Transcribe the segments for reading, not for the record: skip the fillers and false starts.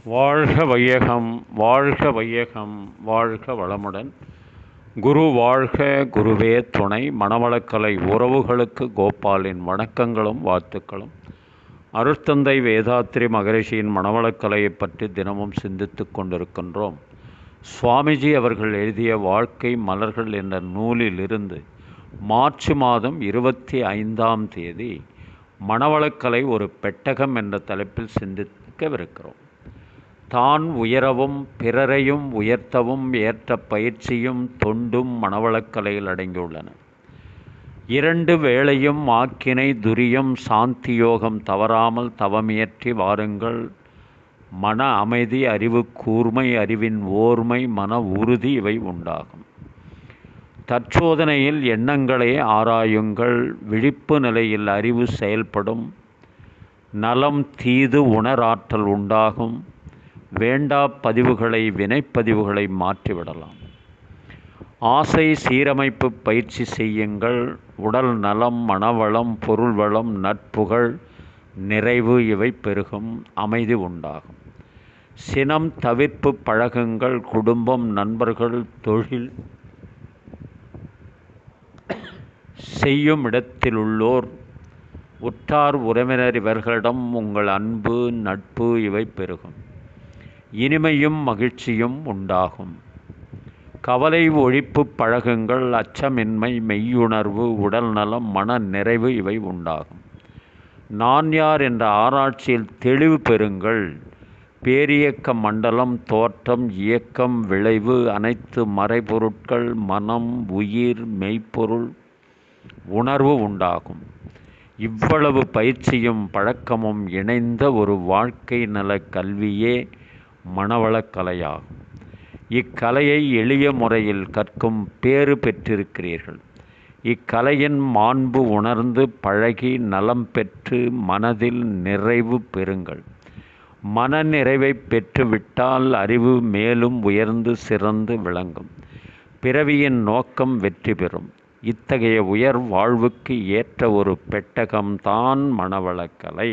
வாழ்க வையகம், வாழ்க வையகம், வாழ்க வளமுடன். குரு வாழ்க, குருவே துணை. மனவளக்கலை உறவுகளுக்கு கோபாலின் வணக்கங்களும் வாழ்த்துக்களும். அருட்தந்தை வேதாத்ரி மகரிஷியின் மனவளக்கலையை பற்றி தினமும் சிந்தித்து கொண்டிருக்கின்றோம். சுவாமிஜி அவர்கள் எழுதிய வாழ்க்கை மலர்கள் என்ற நூலிலிருந்து மார்ச் மாதம் 25ஆம் தேதி மனவளக்கலை ஒரு பெட்டகம் என்ற தலைப்பில் சிந்திக்கவிருக்கிறோம். தான் உயரவும் பிறரையும் உயர்த்தவும் ஏற்ற பயிற்சியும் தொண்டும் மனவளக்கலையில் அடங்கியுள்ளன. 2 வேளையும் ஆக்கினை துரியம் சாந்தியோகம் தவறாமல் தவமியற்றி வாருங்கள். மன அமைதி, அறிவு கூர்மை, அறிவின் ஓர்மை, மன உறுதி இவை உண்டாகும். தற்சோதனையில் எண்ணங்களை ஆராயுங்கள். விழிப்பு நிலையில் அறிவு செயல்படும். நலம் தீது உணராற்றல் உண்டாகும். வேண்டா பதிவுகளை வினைப்பதிவுகளை மாற்றிவிடலாம். ஆசை சீரமைப்பு பயிற்சி செய்யுங்கள். உடல் நலம், மனவளம், பொருள் வளம், நட்புகள், நிறைவு இவை பெருகும். அமைதி உண்டாகும். சினம் தவிர்ப்பு பழகுங்கள். குடும்பம், நண்பர்கள், தொழில் செய்யும் இடத்திலுள்ளோர், உற்றார் உறவினர் இவர்களிடம் உங்கள் அன்பு நட்பு இவை பெருகும். இனிமையும் மகிழ்ச்சியும் உண்டாகும். கவலை ஒழிப்பு பழகுங்கள். அச்சமின்மை, மெய்யுணர்வு, உடல் நலம், மன நிறைவு இவை உண்டாகும். நான் யார் என்ற ஆராய்ச்சியில் தெளிவு பெறுங்கள். பேரியக்க மண்டலம், தோற்றம், இயக்கம், விளைவு, அனைத்து மறைபொருட்கள், மனம், உயிர், மெய்ப்பொருள், உணர்வு உண்டாகும். இவ்வளவு பயிற்சியும் பழக்கமும் இணைந்த ஒரு வாழ்க்கை நல கல்வியே மனவளக்கலையாகும். இக்கலையை எளிய முறையில் கற்கும் பேறு பெற்றிருக்கிறீர்கள். இக்கலையின் மாண்பு உணர்ந்து பழகி நலம் பெற்று மனதில் நிறைவு பெறுங்கள். மன நிறைவை பெற்றுவிட்டால் அறிவு மேலும் உயர்ந்து சிறந்து விளங்கும். பிறவியின் நோக்கம் வெற்றி பெறும். இத்தகைய உயர் வாழ்வுக்கு ஏற்ற ஒரு பெட்டகம்தான் மனவளக்கலை.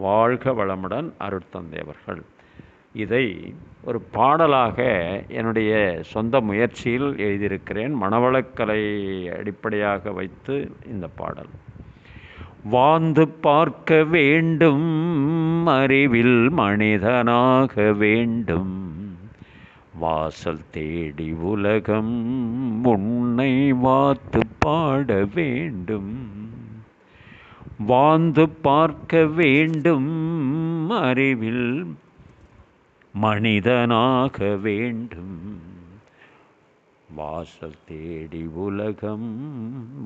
வாழ்க வளமுடன். அருட்தந்தை அவர்கள் இதை ஒரு பாடலாக என்னுடைய சொந்த முயற்சியில் எழுதியிருக்கிறேன். மனவளக்கலை அடிப்படையாக வைத்து இந்த பாடல். வாழ்ந்து பார்க்க வேண்டும், அறிவில் மனிதனாக வேண்டும், வாசல் தேடி உலகம் உன்னை வாத்து பாட வேண்டும். வாழ்ந்து பார்க்க வேண்டும், அறிவில் மனிதனாக வேண்டும், வாசல் தேடி உலகம்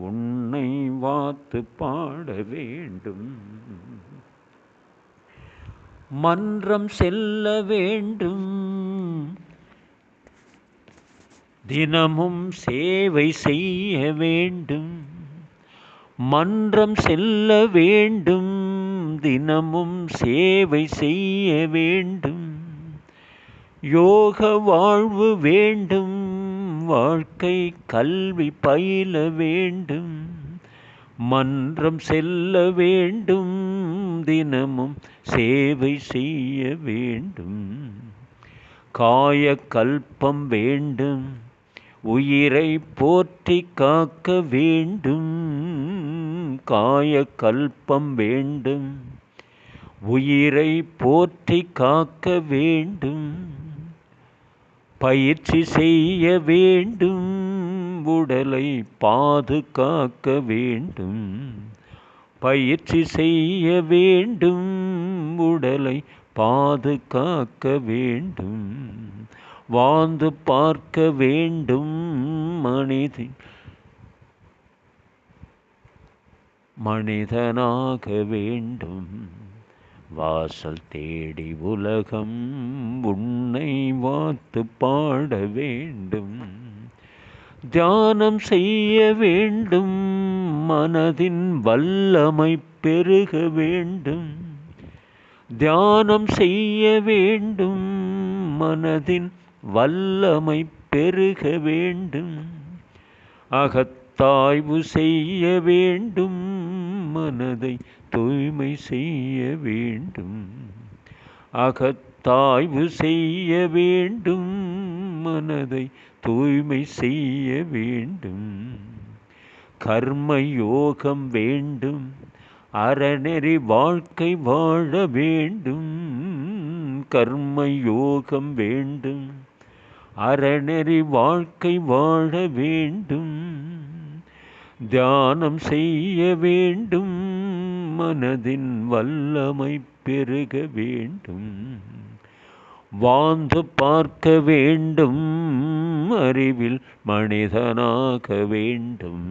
உன்னை வாத்து பாட வேண்டும். மன்றம் செல்ல வேண்டும், தினமும் சேவை செய்ய வேண்டும். மன்றம் செல்ல வேண்டும், தினமும் சேவை செய்ய வேண்டும். யோக வாழ்வு வேண்டும், வாழ்க்கை கல்வி பயில வேண்டும். மன்றம் செல்ல வேண்டும், தினமும் சேவை செய்ய வேண்டும். காய கல்பம் வேண்டும், உயிரை போற்றி காக்க வேண்டும். காய கல்பம் வேண்டும், உயிரை போற்றி காக்க வேண்டும். பயிற்சி செய்ய வேண்டும், உடலை பாதுகாக்க வேண்டும். பயிற்சி செய்ய வேண்டும், உடலை பாதுகாக்க வேண்டும். வாழ்ந்து பார்க்க வேண்டும், மனிதனாக வேண்டும். வாசல் தேடி உலகம் உன்னை வாத்து பாட வேண்டும். தியானம் செய்ய வேண்டும், மனதின் வல்லமை பெருக வேண்டும். தியானம் செய்ய வேண்டும், மனதின் வல்லமை பெருக வேண்டும். அகத்தாய்வு செய்ய வேண்டும், மனதை தூய்மை செய்ய வேண்டும். அகத் தாய்வு செய்ய வேண்டும், மனதை தூய்மை செய்ய வேண்டும். கர்ம யோகம் வேண்டும், அறநெறி வாழ்க்கை வாழ வேண்டும். கர்ம யோகம் வேண்டும், அறநெறி வாழ்க்கை வாழ வேண்டும். தியானம் செய்ய வேண்டும், மனதின் வல்லமை பெருக வேண்டும். வாழ்ந்து பார்க்க வேண்டும், அறிவில் மனிதனாக வேண்டும்.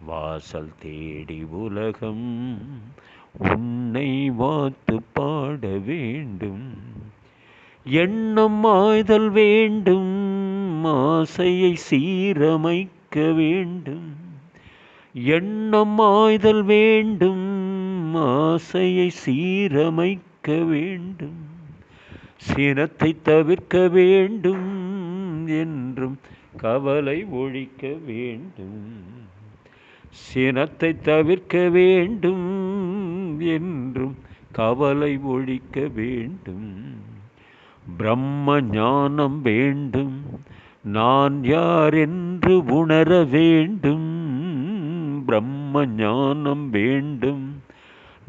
வாசல் தேடி உலகம் உன்னை வாத்து பாட வேண்டும். எண்ணம் ஆய்தல் வேண்டும், ஆசையை சீரமைக்க வேண்டும். எண்ணம் ஆய்தல் வேண்டும், ஆசையை சீரமைக்க வேண்டும். சினத்தை தவிர்க்க வேண்டும், என்றும் கவலை ஒழிக்க வேண்டும். சினத்தை தவிர்க்க வேண்டும், என்றும் கவலை ஒழிக்க வேண்டும். பிரம்ம ஞானம் வேண்டும், நான் யார் என்று உணர வேண்டும். பிரம்ம ஞானம் வேண்டும்,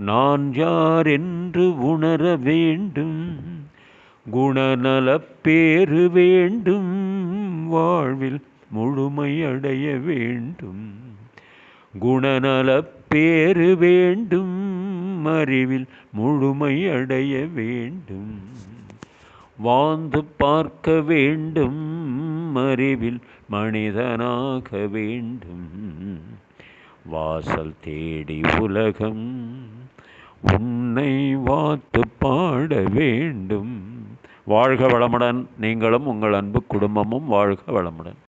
நான் யார் என்று உணர வேண்டும். குணநலப் பேறு வேண்டும், வாழ்வில் முழுமையடைய வேண்டும். குணநலப் பேறு வேண்டும், அறிவில் முழுமையடைய வேண்டும். வாழ்ந்து பார்க்க வேண்டும், அறிவில் மனிதனாக வேண்டும். வாசல் தேடி உலகம் உன்னை வாத்து பாட வேண்டும். வாழ்க வளமுடன். நீங்களும் உங்கள் அன்பு குடும்பமும் வாழ்க வளமுடன்.